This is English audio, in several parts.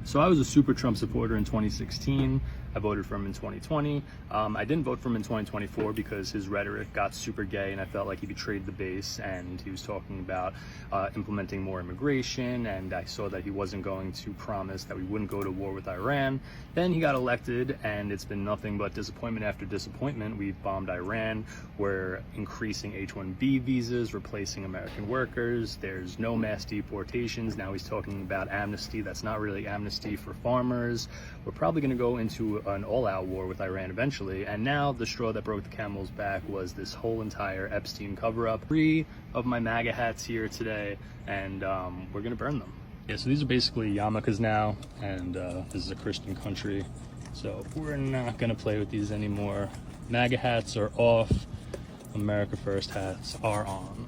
So I was a super Trump supporter in 2016. I voted for him in 2020. I didn't vote for him in 2024 because his rhetoric got super gay and I felt like he betrayed the base, and he was talking about implementing more immigration, and I saw that he wasn't going to promise that we wouldn't go to war with Iran. Then he got elected and it's been nothing but disappointment after disappointment. We've bombed Iran, we're increasing H-1B visas, replacing American workers, there's no mass deportations. Now he's talking about amnesty. That's not really amnesty for farmers. We're probably going to go into an all-out war with Iran eventually, and now the straw that broke the camel's back was this whole entire Epstein cover-up. 3 of my MAGA hats here today, and we're going to burn them. Yeah, so these are basically yarmulkes now, and this is a Christian country, so we're not going to play with these anymore. MAGA hats are off, America First hats are on.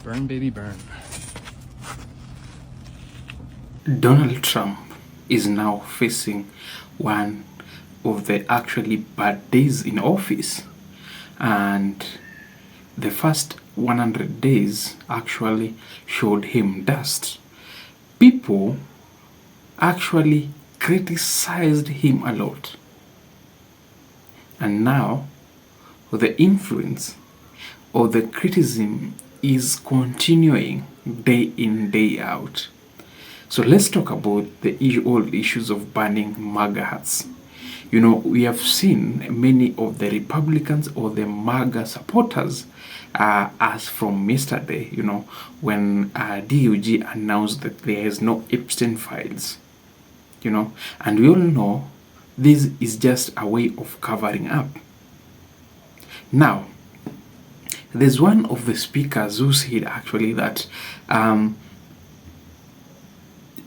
Burn, baby, burn. Donald Trump is now facing one of the actually bad days in office, and the first 100 days actually showed him dust. People actually criticized him a lot, and now the influence or the criticism is continuing day in, day out. So let's talk about the old issues of banning MAGA hats. You know, we have seen many of the Republicans or the MAGA supporters as from yesterday, you know, when DOJ announced that there is no Epstein files, you know, and we all know this is just a way of covering up. Now, there's one of the speakers who said actually that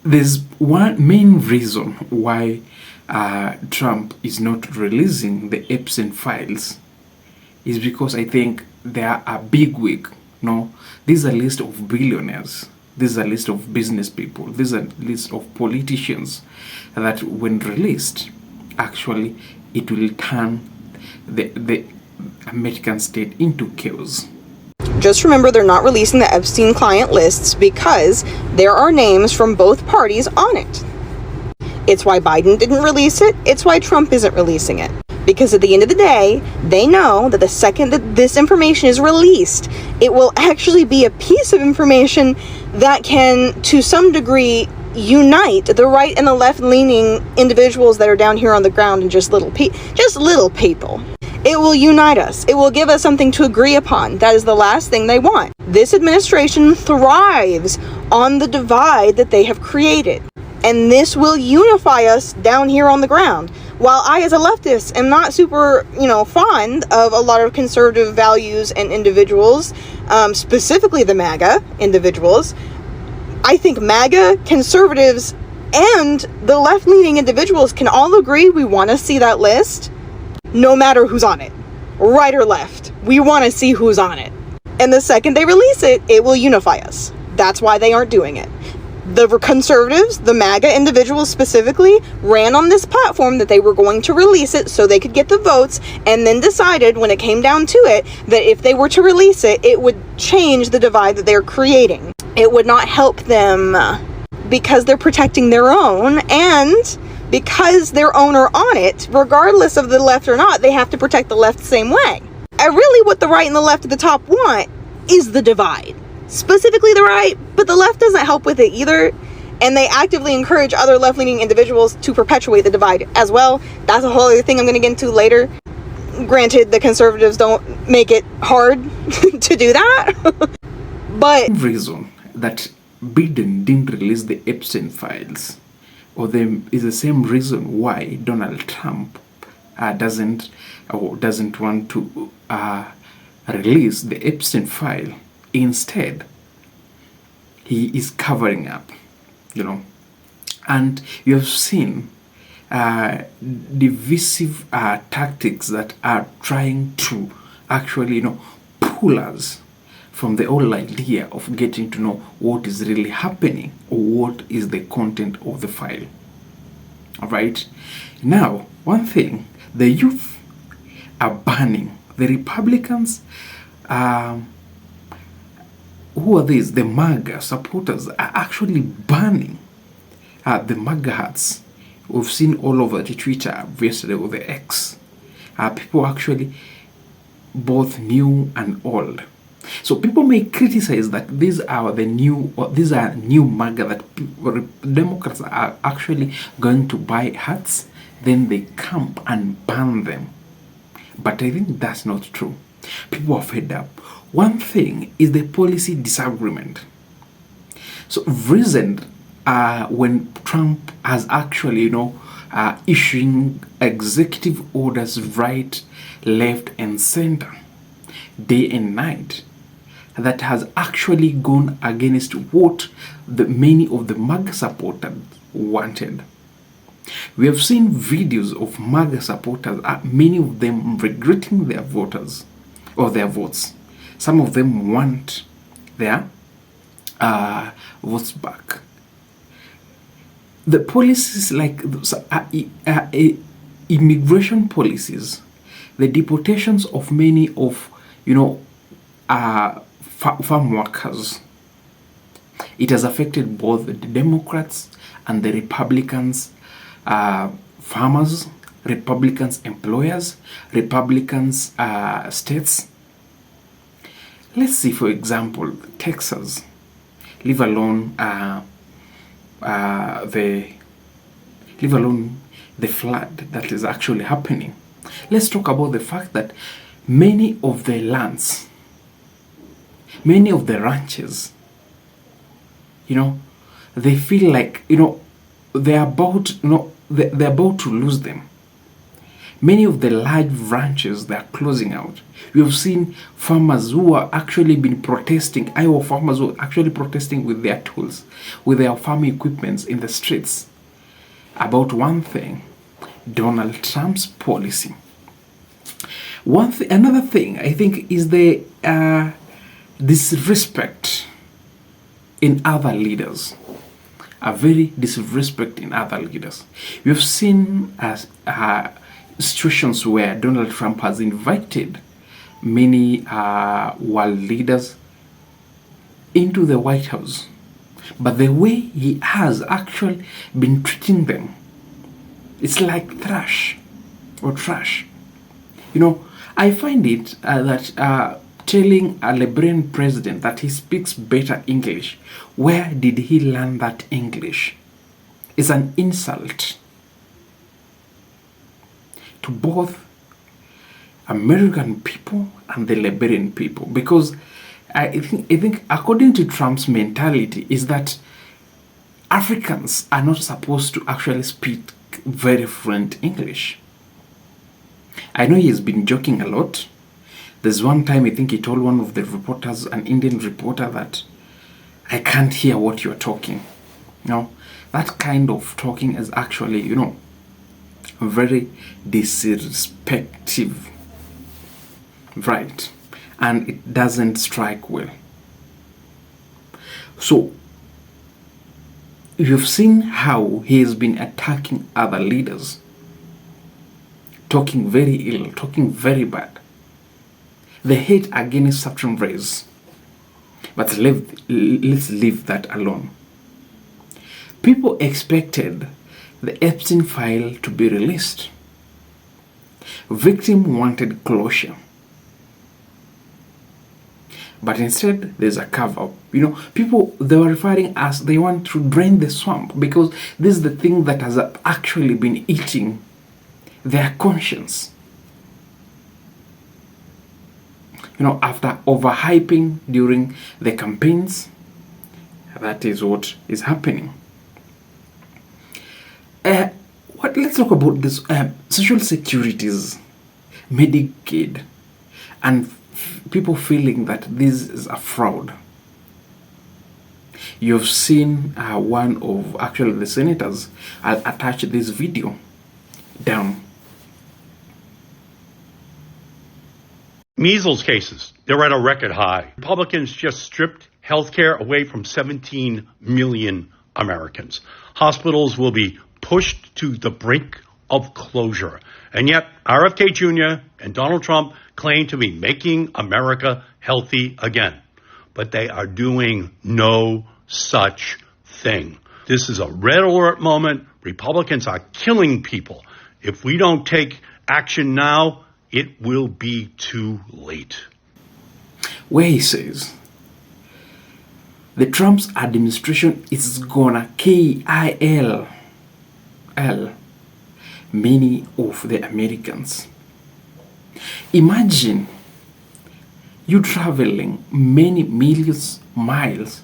there's one main reason why Trump is not releasing the Epstein files is because I think they are a big wig. No, this is a list of billionaires. This is a list of business people. This is a list of politicians that when released, actually, it will turn the American state into chaos. Just remember, they're not releasing the Epstein client lists because there are names from both parties on it. It's why Biden didn't release it. It's why Trump isn't releasing it. Because at the end of the day, they know that the second that this information is released, it will actually be a piece of information that can, to some degree, unite the right and the left-leaning individuals that are down here on the ground and just little people. It will unite us. It will give us something to agree upon. That is the last thing they want. This administration thrives on the divide that they have created. And this will unify us down here on the ground. While I, as a leftist, am not super, fond of a lot of conservative values and individuals, specifically the MAGA individuals, I think MAGA, conservatives, and the left-leaning individuals can all agree we want to see that list. No matter who's on it, right or left, we want to see who's on it. And the second they release it, it will unify us. That's why they aren't doing it. The conservatives, the MAGA individuals specifically, ran on this platform that they were going to release it so they could get the votes, and then decided when it came down to it that if they were to release it, it would change the divide that they're creating. It would not help them because they're protecting their own, and because their own are on it, regardless of the left or not, they have to protect the left the same way. And really what the right and the left at the top want is the divide. Specifically the right, but the left doesn't help with it either. And they actively encourage other left-leaning individuals to perpetuate the divide as well. That's a whole other thing I'm going to get into later. Granted, the conservatives don't make it hard to do that. But reason that Biden didn't release the Epstein files is the same reason why Donald Trump doesn't want to release the Epstein file. Instead, he is covering up, and you have seen divisive tactics that are trying to actually, pull us from the whole idea of getting to know what is really happening or what is the content of the file. All right. Now, one thing, the youth are banning. The Republicans, who are these? The MAGA supporters are actually banning the MAGA hats. We've seen all over the Twitter yesterday or the X. People actually both new and old. So people may criticize that these are new MAGA, that Democrats are actually going to buy hats, then they come and ban them. But I think that's not true. People are fed up. One thing is the policy disagreement. So recent, when Trump has actually, issuing executive orders right, left, and center, day and night, that has actually gone against what many of the MAGA supporters wanted. We have seen videos of MAGA supporters, many of them regretting their voters or their votes. Some of them want their votes back. The policies like immigration policies, the deportations of many of, farm workers, it has affected both the Democrats and the Republicans, farmers, Republicans Employers, Republicans states. Let's see, for example, Texas, leave alone the flood that is actually happening. Let's talk about the fact that many of the lands, many of the ranches, they feel like, they're about to lose them. Many of the large ranches, they're closing out. We have seen farmers who are actually been protesting, Iowa farmers who are actually protesting with their tools, with their farming equipments in the streets about one thing: Donald Trump's policy. Another thing I think is the disrespect in other leaders. A very disrespect in other leaders. We have seen situations where Donald Trump has invited many world leaders into the White House, but the way he has actually been treating them, it's like trash. I find it that telling a Liberian president that he speaks better English, where did he learn that English, is an insult to both American people and the Liberian people, because I think according to Trump's mentality is that Africans are not supposed to actually speak very fluent English. I know he's been joking a lot. There's one time I think he told one of the reporters, an Indian reporter, that I can't hear what you're talking. That kind of talking is actually, very disrespectful, right? And it doesn't strike well. So you've seen how he has been attacking other leaders, talking very ill, talking very bad. The hate against certain race. But let's leave that alone. People expected the Epstein file to be released. Victim wanted closure. But instead, there's a cover-up. People, they were referring as they want to drain the swamp, because this is the thing that has actually been eating their conscience. After overhyping during the campaigns, that is what is happening. Let's talk about this social securities, Medicaid, and people feeling that this is a fraud. You've seen one of actually the senators. I'll attach this video down. Measles cases, they're at a record high. Republicans just stripped healthcare away from 17 million Americans. Hospitals will be pushed to the brink of closure. And yet, RFK Jr. and Donald Trump claim to be making America healthy again. But they are doing no such thing. This is a red alert moment. Republicans are killing people. If we don't take action now, it will be too late. Where he says, the Trump's administration is gonna kill many of the Americans. Imagine you traveling many millions miles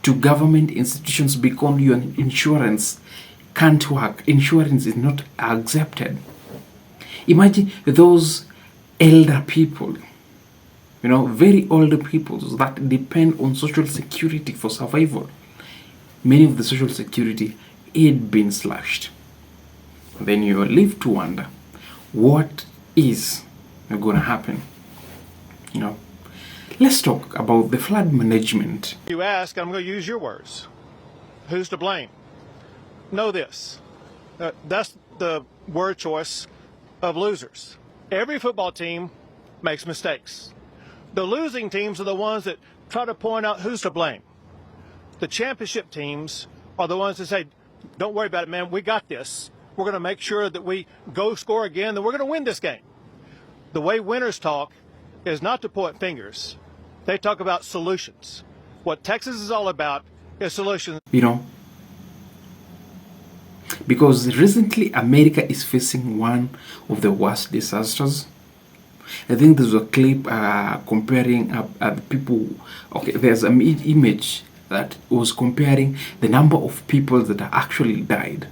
to government institutions because your insurance can't work. Insurance is not accepted. Imagine those elder people, very older people that depend on social security for survival. Many of the social security had been slashed. Then you live to wonder, what is going to happen? Let's talk about the flood management. You ask, I'm going to use your words. Who's to blame? Know this. That's the word choice of losers. Every football team makes mistakes. The losing teams are the ones that try to point out who's to blame. The championship teams are the ones that say, don't worry about it, man. We got this. We're going to make sure that we go score again, and we're going to win this game. The way winners talk is not to point fingers. They talk about solutions. What Texas is all about is solutions. Because recently America is facing one of the worst disasters. I think there's a clip comparing the people. Okay, there's an image that was comparing the number of people that actually died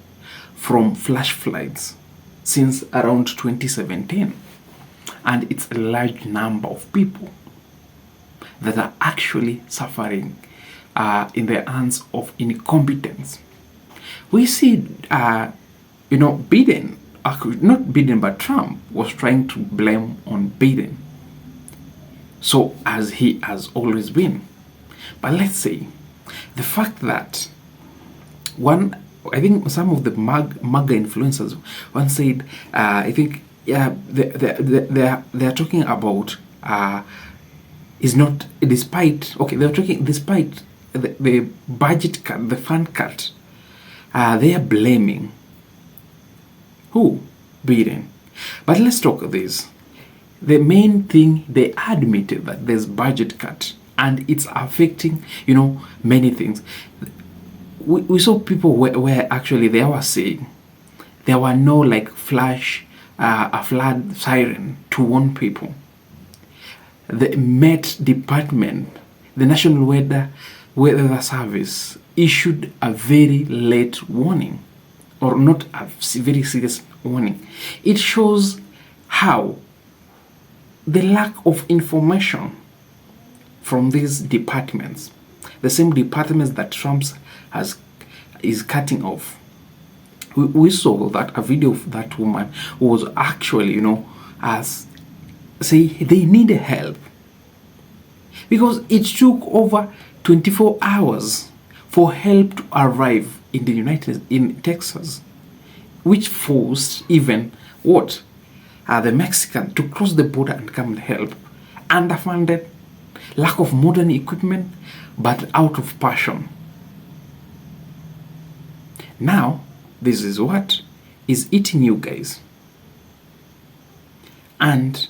from flash floods since around 2017. And it's a large number of people that are actually suffering in the hands of incompetence. We see, Biden, not Biden, but Trump was trying to blame on Biden. So, as he has always been. But let's say, the fact that I think some of the MAGA influencers once said, I think, they're talking about, is not, despite the budget cut, the fund cut, they are blaming who? Biden. But let's talk of this. The main thing, they admitted that there's budget cut and it's affecting, many things. We saw people where actually they were saying there were no a flood siren to warn people. The Met Department, the National Weather Service, issued a very late warning, or not a very serious warning. It shows how the lack of information from these departments, the same departments that Trump is cutting off. We saw that a video of that woman was actually, say they need help because it took over 24 hours for help to arrive in Texas, which forced even the Mexican to cross the border and come and help. Underfunded, lack of modern equipment, but out of passion. Now, this is what is eating you guys. And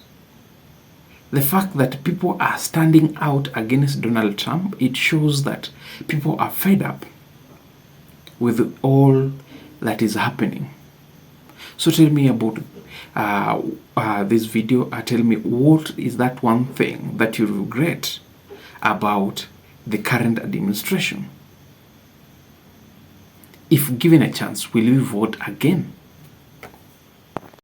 the fact that people are standing out against Donald Trump, it shows that people are fed up with all that is happening. So tell me about this video. Tell me, what is that one thing that you regret about the current administration? If given a chance, will you vote again?